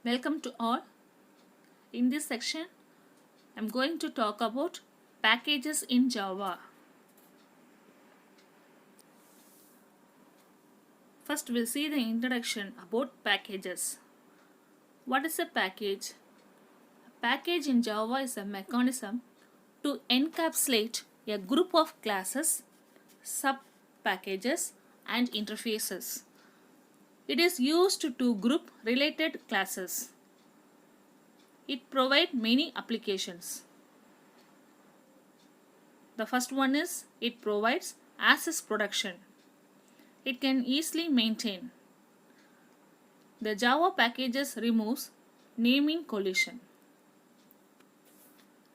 Welcome to all. In this section, I am going to talk about packages in Java. First, we'll see the introduction about packages. What is a package? A package in Java is a mechanism to encapsulate a group of classes, sub-packages, and interfaces. It is used to group related classes. It provides many applications. The first one is it provides access protection. It can easily maintain. The Java packages removes naming collision.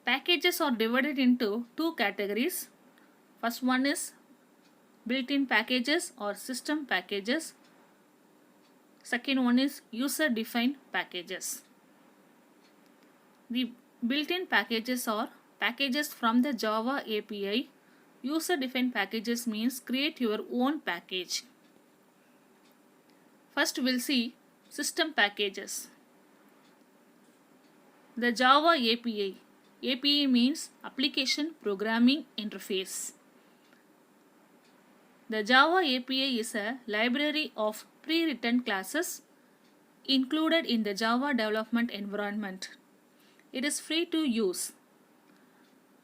Packages are divided into two categories. First one is built-in packages or system packages. Second one is user-defined packages. The built-in packages are packages from the Java API. User-defined packages means create your own package. First we'll see system packages. The Java API. API means Application Programming Interface. The Java API is a library of pre-written classes included in the Java development environment. It is free to use.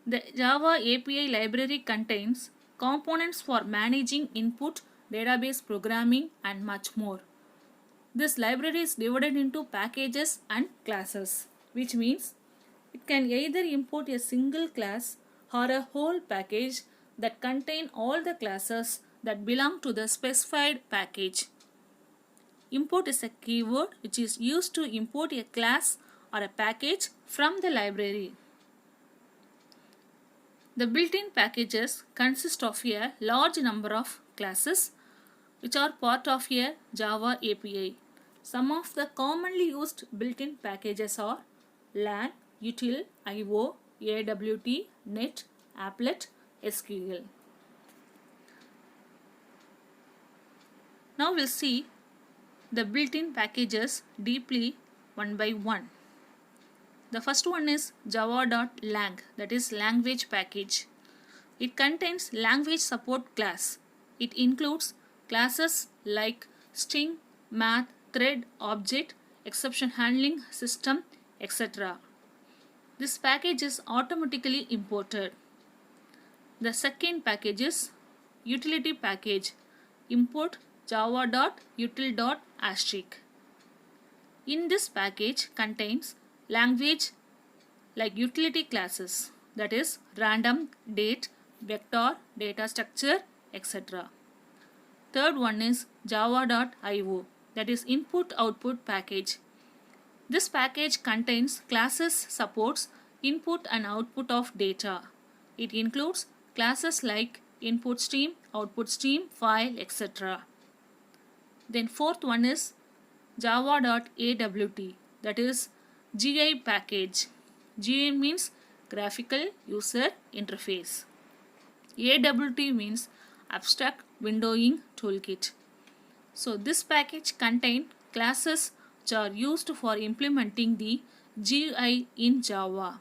The Java API library contains components for managing input, database programming, and much more. This library is divided into packages and classes, which means it can either import a single class or a whole package that contain all the classes that belong to the specified package. Import is a keyword which is used to import a class or a package from the library. The built-in packages consist of a large number of classes which are part of a Java API. Some of the commonly used built-in packages are lang, util, IO, AWT, net, applet, SQL. Now we'll see the built-in packages deeply one by one. The first one is java.lang, that is language package. It contains language support class. It includes classes like string, math, thread, object, exception handling, system, etc. This package is automatically imported. The second package is utility package. Import java.util.asterisk. In this package contains language like utility classes, that is random, date, vector, data structure, etc. Third one is java.io, that is input-output package. This package contains classes supports input and output of data. It includes classes like input stream, output stream, file, etc. Then fourth one is java.awt, that is GI package. GI means graphical user interface. AWT means abstract windowing toolkit. So this package contains classes which are used for implementing the GUI in Java.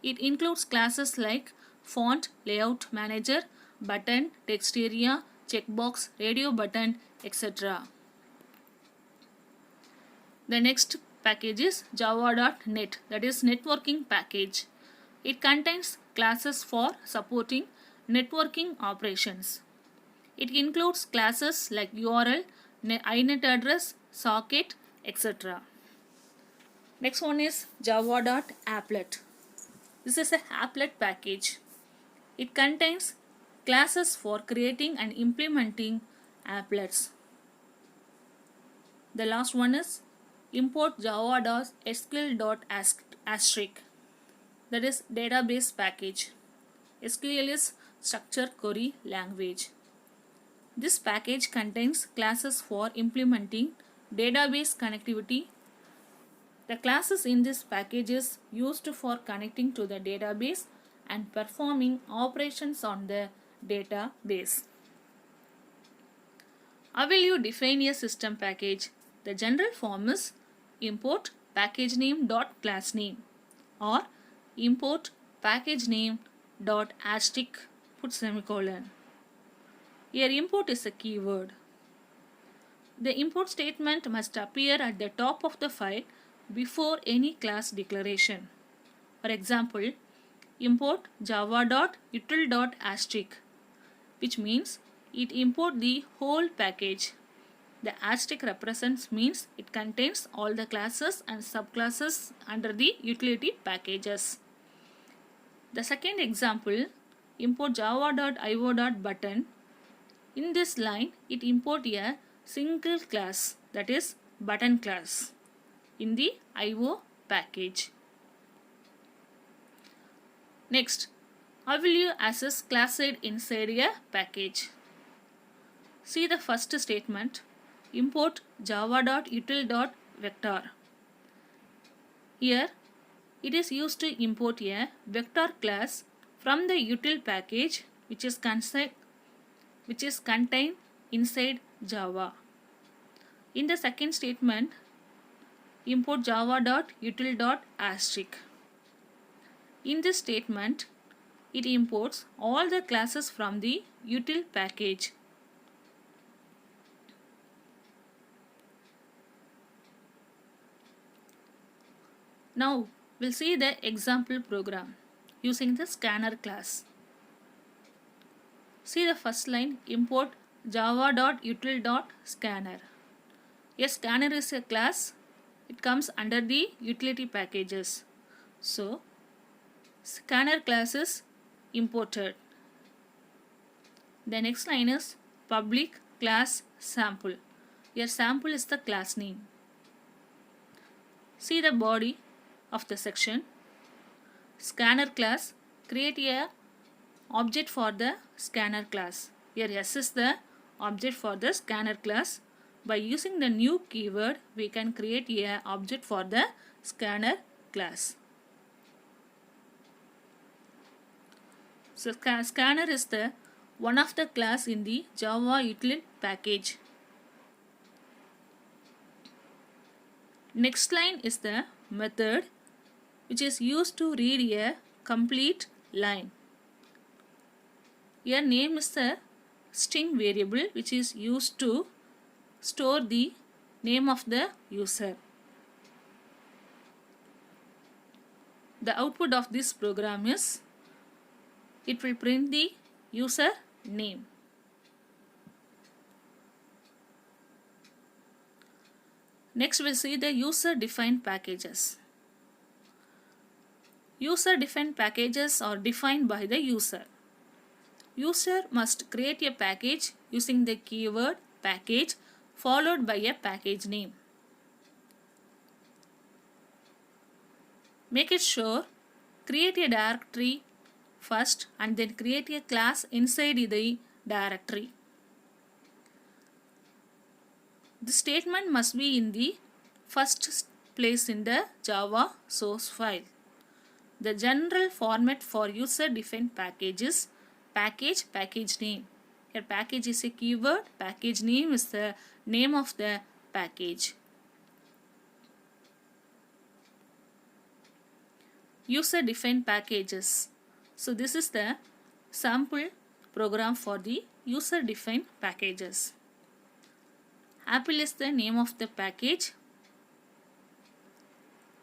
It includes classes like font, layout manager, button, text area, checkbox, radio button, etc. The next package is java.net, that is networking package. It contains classes for supporting networking operations. It includes classes like URL, inet address, socket, etc. Next one is java.applet. This is a applet package. It contains classes for creating and implementing applets. The last one is import java.sql.asterisk, that is database package. SQL is structured query language. This package contains classes for implementing database connectivity. The classes in this package is used for connecting to the database and performing operations on the database. How will you define a system package? The general form is import package name dot class name or import package name dot asterisk put semicolon. Here import is a keyword. The import statement must appear at the top of the file before any class declaration. For example, import java.util.asterisk, which means it import the whole package. The asterisk represents means it contains all the classes and subclasses under the utility packages. The second example, import java.io.button. In this line, it import a single class, that is button class, in the IO package. Next, how will you access class side inside a package? See the first statement, import java.util.vector. Here, it is used to import a vector class from the util package which is contained inside Java. In the second statement, import java.util.asterisk. In this statement, it imports all the classes from the util package. Now, we'll see the example program using the scanner class. See the first line, import java.util.scanner. A scanner is a class. It comes under the utility packages. So, scanner class is imported. The next line is public class sample. Your sample is the class name. See the body of the section. Scanner class, create a object for the scanner class. Here S is the object for the scanner class. By using the new keyword, we can create a object for the scanner class. So scanner is the one of the class in the Java util package. Next line is the method which is used to read a complete line. Here name is the string variable which is used to store the name of the user. The output of this program is, it will print the user name. Next we'll see the user defined packages. User defined packages are defined by the user. User must create a package using the keyword package followed by a package name. Make it sure, create a directory first and then create a class inside the directory. The statement must be in the first place in the Java source file. The general format for user defined package is package name. Here package is a keyword, package name is the name of the package. User defined packages. So this is the sample program for the user defined packages. Apple is the name of the package.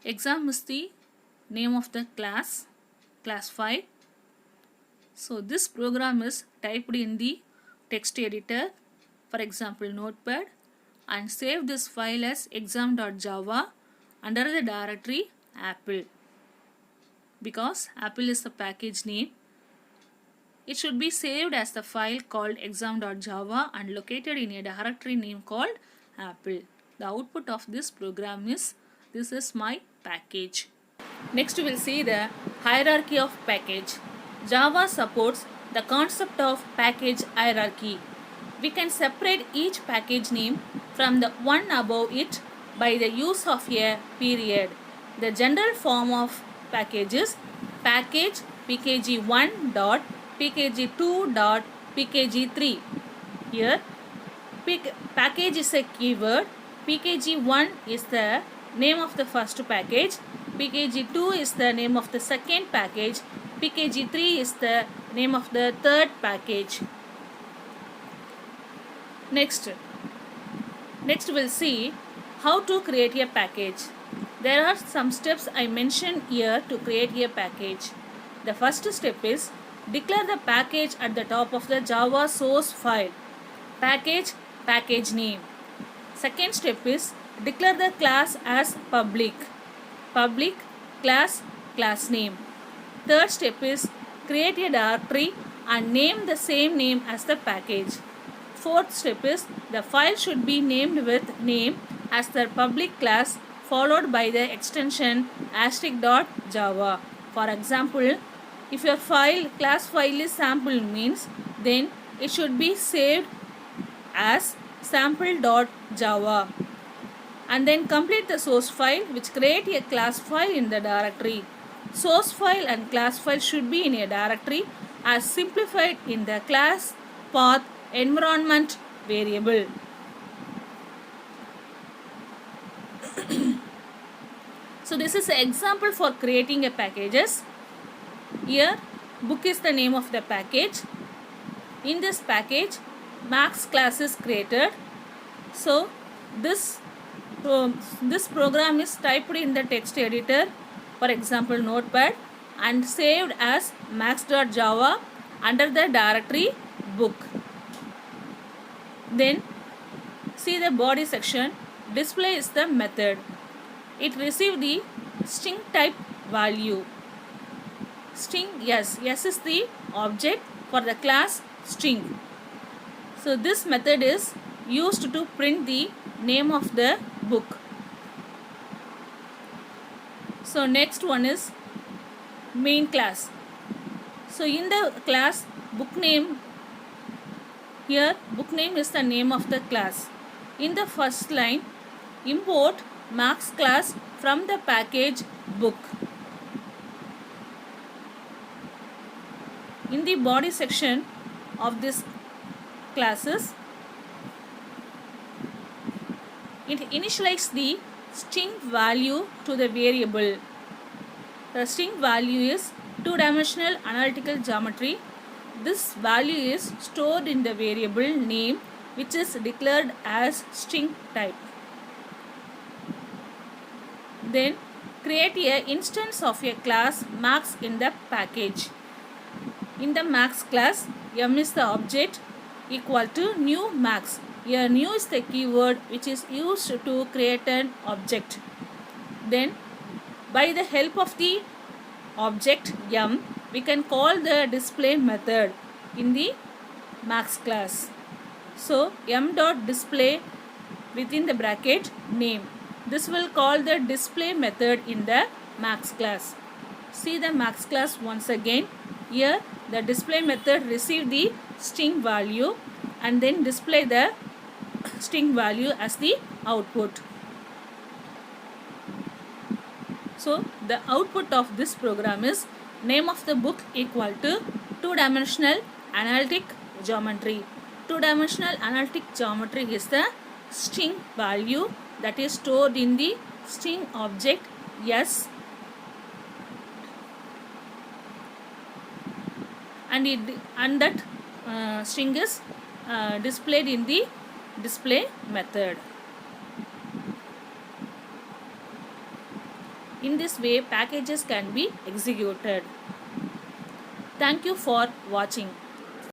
Exam is the name of the class file. So this program is typed in the text editor, for example Notepad, and save this file as exam.java under the directory Apple. Because Apple is the package name, it should be saved as the file called exam.java and located in a directory name called Apple. The output of this program is, this is my package. Next we will see the hierarchy of package. Java supports the concept of package hierarchy. We can separate each package name from the one above it by the use of a period. The general form of package is package pkg1 dot pkg2 dot pkg3. Here package is a keyword, pkg1 is the name of the first package, pkg2 is the name of the second package, pkg3 is the name of the third package. Next we'll see how to create a package. There are some steps I mentioned here to create a package. The first step is declare the package at the top of the Java source file. Package name. Second step is declare the class as public class name. Third step is create a directory and name the same name as the package. Fourth step is the file should be named with name as the public class followed by the extension *.java. For example, if your class file is sample means, then it should be saved as sample.java, and then complete the source file which create a class file in the directory. Source file and class file should be in a directory as simplified in the class path environment variable. So this is an example for creating a packages. Here book is the name of the package. In this package Max class is created. So this program is typed in the text editor, for example Notepad, and saved as max.java under the directory book. Then see the body section. Display is the method. It received the string type value. String S is the object for the class string. So this method is used to print the name of the book. So next one is main class. So in the class book name, here book name is the name of the class. In the first line, import Max class from the package book. In the body section of this classes, it initializes the string value to the variable. The string value is two-dimensional analytical geometry. This value is stored in the variable name which is declared as string type. Then create an instance of a class Max in the package. In the Max class, M is the object equal to new Max. Here new is the keyword which is used to create an object. Then by the help of the object M, we can call the display method in the Max class. So m.display within the bracket name. This will call the display method in the Max class. See the Max class once again. Here the display method receive the string value and then display the string value as the output. So the output of this program is name of the book equal to two-dimensional analytic geometry. Two-dimensional analytic geometry is the string value that is stored in the string object S, and that string is displayed in the display method. In this way, packages can be executed. Thank you for watching.